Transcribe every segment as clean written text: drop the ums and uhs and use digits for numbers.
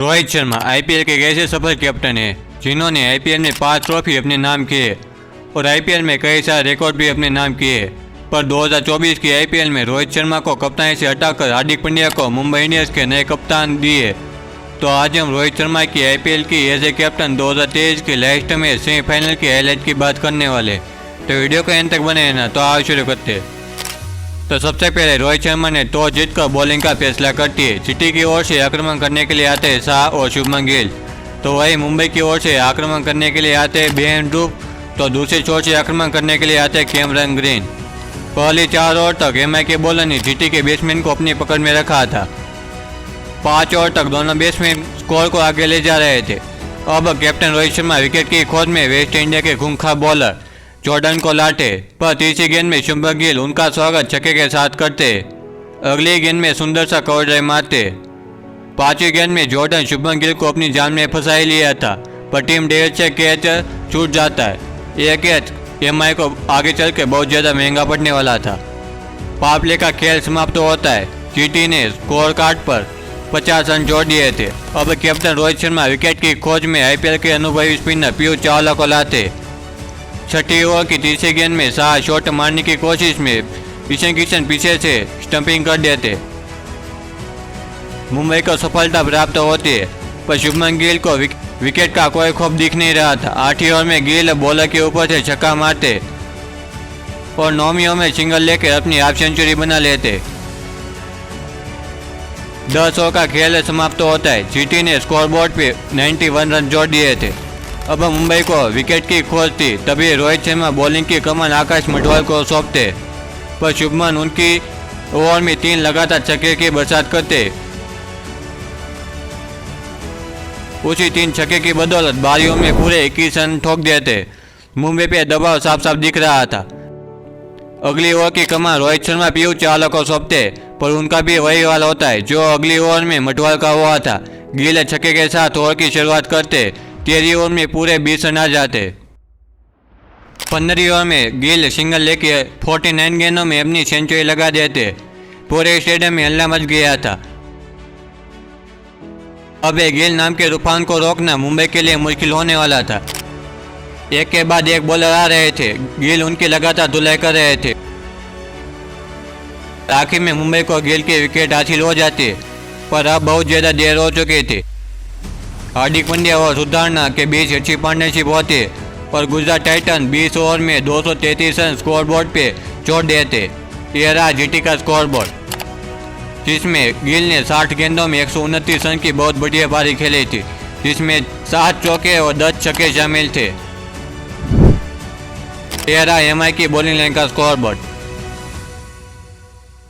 Rohit Sharma IPL के एक ऐसे सफल कैप्टन हैं जिन्होंने आईपीएल में 5 ट्रॉफी अपने नाम किए और आईपीएल में कई सारे रिकॉर्ड भी अपने नाम किए। पर 2024 की आईपीएल में रोहित शर्मा को कप्तानी से हटाकर हार्दिक पांड्या को मुंबई इंडियंस के नए कप्तान दिए। तो आज हम रोहित शर्मा की आईपीएल की एज ए कैप्टन 2023 के लास्ट में सेमीफाइनल की हाईलाइट की बात करने वाले। तो वीडियो को एंड तक बने रहना। तो आओ शुरू करते। तो सबसे पहले रोहित शर्मा ने टॉस जीतकर बॉलिंग का फैसला करती है। जीटी की ओर से आक्रमण करने के लिए आते हैं शाह और शुभमन गिल। तो वही मुंबई की ओर से आक्रमण करने के लिए आते हैं बेन ड्रूप। तो दूसरी छोर से आक्रमण करने के लिए आते हैं कैमरन ग्रीन। पहली 4 ओवर तक एमआई के बॉलर ने जीटी के बैट्समैन को अपनी पकड़ में रखा था। 5 ओवर तक दोनों बैट्समैन स्कोर को आगे ले जा रहे थे। अब कैप्टन रोहित शर्मा विकेट की खोज में वेस्ट इंडिया के खूंखार बॉलर जॉर्डन को लाटे, पर तीसरी गेंद में शुभमन गिल उनका स्वागत छक्के के साथ करते। अगली गेंद में सुंदर सा कवर ड्राइव मारते। 5वीं गेंद में जॉर्डन शुभमन गिल को अपनी जान में फंसा ही लिया था, पर टीम डेविड से कैच छूट जाता है। यह कैच एमआई को आगे चल के बहुत ज़्यादा महंगा पड़ने वाला था। पावर प्ले का खेल समाप्त होता है। जीटी ने स्कोर कार्ड पर 50 रन जोड़ दिए थे। अब कैप्टन रोहित शर्मा विकेट की खोज में आईपीएल के अनुभवी स्पिनर पीयूष चावला को लाते। 6ठी ओवर की तीसरी गेंद में शाह शॉट मारने की कोशिश में ईशान किशन पीछे से स्टंपिंग कर देते। मुंबई को सफलता प्राप्त होती है, पर शुभमन गिल को विकेट का कोई खौफ दिख नहीं रहा था। 8वीं ओवर में गिल बॉलर के ऊपर से छक्का मारते और 9वीं ओवर में सिंगल लेकर अपनी हाफ सेंचुरी बना लेते। 10 ओवर का खेल समाप्त होता है। जीटी ने स्कोरबोर्ड पे 91 रन जोड़ दिए थे। अब मुंबई को विकेट की खोज थी, तभी रोहित शर्मा बॉलिंग की कमान आकाश मटवाल को सौंपते, पर शुभमन उनकी ओवर में 3 लगातार छक्के की बरसात करते। उसी 3 छक्के की बदौलत बारियों में पूरे 21 रन ठोक देते। मुंबई पे दबाव साफ साफ दिख रहा था। अगली ओवर की कमान रोहित शर्मा पीयूष चावला को सौंपते, पर उनका भी वही हाल होता है जो अगली ओवर में मटवाल का हुआ था। गिल छक्के के साथ ओवर की शुरुआत करते। 13वीं ओवर में पूरे 20 रन आ जाते। 15वीं ओवर में गिल सिंगल लेके 49 गेंदों में अपनी सेंचुरी लगा देते। पूरे स्टेडियम में हल्ला मच गया था। अब गिल नाम के तूफान को रोकना मुंबई के लिए मुश्किल होने वाला था। एक के बाद एक बॉलर आ रहे थे। गिल उनकी लगातार धुलाई कर रहे थे। आखिर में मुंबई को गिल की विकेट हासिल हो जाती, पर अब बहुत ज़्यादा देर हो चुकी थी। हार्दिक पांड्या और सुधारना के बीच अच्छी पार्टनरशिप होती और गुजरात टाइटन 20 ओवर में 233 रन स्कोरबोर्ड पे छोड़ देते। यह रहा जीटी का स्कोरबोर्ड, जिसमें गिल ने 60 गेंदों में 129 रन की बहुत बढ़िया पारी खेली थी, जिसमें 7 चौके और 10 छक्के शामिल थे। यह रहा एमआई की बॉलिंग लाइन का स्कोरबोर्ड।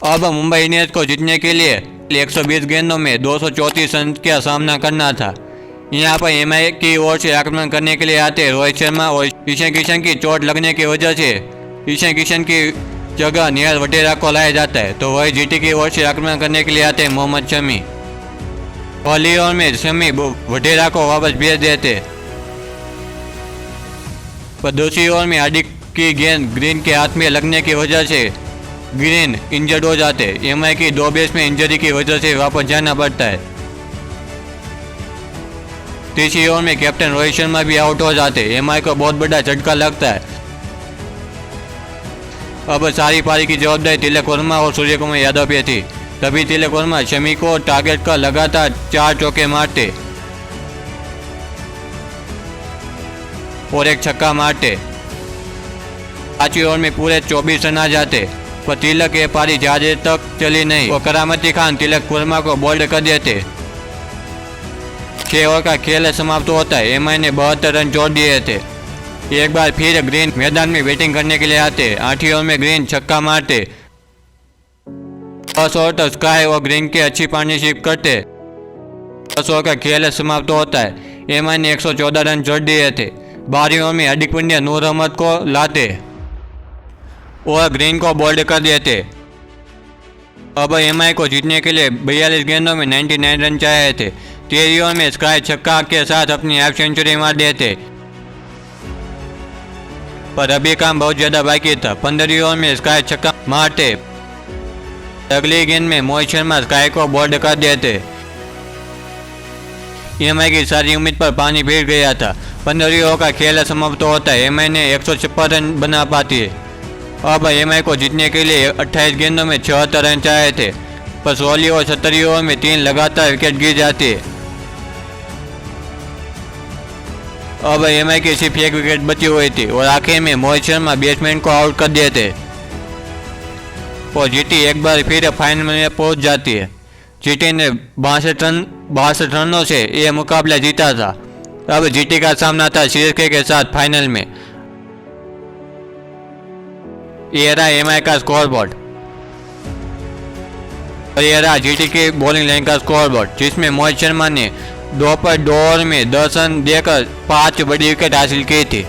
अब मुंबई इंडियंस को जीतने के लिए 120 गेंदों में 234 रन का सामना करना था। यहाँ पर एमआई की ओर से आक्रमण करने के लिए आते रोहित शर्मा और ईशान किशन की चोट लगने की वजह से ईशान किशन की जगह निहाल वडेरा को लाया जाता है। तो वही जीटी की ओर से आक्रमण करने के लिए आते हैं मोहम्मद शमी। पहली ओवर में शमी वडेरा को वापस भेज देते, पर दूसरी ओवर में हार्दिक की गेंद ग्रीन के हाथ में लगने की वजह से ग्रीन इंजर्ड हो जाते। एमआई की 2 बैट्समैन इंजरी की वजह से वापस जाना पड़ता है। तीसरी ओवर में कैप्टन रोहित शर्मा भी आउट हो जाते। एमआई को बहुत बड़ा झटका लगता है। अब सारी पारी की जवाबदारी तिलक वर्मा और सूर्य कुमार यादव पे थी। तभी तिलक वर्मा शमी को टारगेट कर लगातार 4 चौके मारते और एक छक्का मारते। 5वीं ओवर में पूरे 24 रन आ जाते, पर तिलक ये पारी ज्यादा तक चली नहीं और करामती खान तिलक वर्मा को बोल्ड कर देते। 6 ओवर का खेल समाप्त होता है। एमआई ने 72 रन जोड़ दिए थे। एक बार फिर ग्रीन मैदान में बैटिंग करने के लिए आते। 8वीं ओवर में ग्रीन छक्का मारते। 10 ओवर तक स्काई और ग्रीन की अच्छी पार्टनरशिप करते। 10 ओवर का खेल समाप्त होता है। एमआई ने 114 रन जोड़ दिए थे। 12वीं ओवर में हार्दिक पांड्या नूर अहमद को लाते और ग्रीन को बोल्ड कर देते। अब एमआई को जीतने के लिए 42 गेंदों में 99 रन चाहिए थे। 13वीं ओवर में स्काई छक्का के साथ अपनी हाफ सेंचुरी मार देते, पर अभी काम बहुत ज़्यादा बाकी था। 15वीं ओवर में स्काई छक्का मारते। अगली गेंद में मोहित शर्मा स्काई को बोल्ड कर देते। एमआई की सारी उम्मीद पर पानी फिर गया था। 15 ओवर का खेल समाप्त होता है एमआई ने 156 रन बना पाती है। अब एमआई को जीतने के लिए 28 गेंदों में 76 रन चाहिए थे, पर 16 और 17 ओवर में 3 लगातार विकेट गिर जाती है। अब एमआई की सिर्फ 1 विकेट बची हुई थी और आखिर में मोहित शर्मा बैट्समैन को आउट कर देते और जीटी एक बार फिर फाइनल में पहुंच जाती है। जीटी ने 62 रनों से यह मुकाबला जीता था। अब जीटी का सामना था सीएसके के साथ फाइनल में। ये रहा एमआई का स्कोरबोर्ड और ये रहा जीटी की बॉलिंग लाइन का स्कोरबोर्ड, जिसमें मोहित शर्मा ने 2 ओवर में 10 रन देकर 5 बड़ी विकेट हासिल की थी।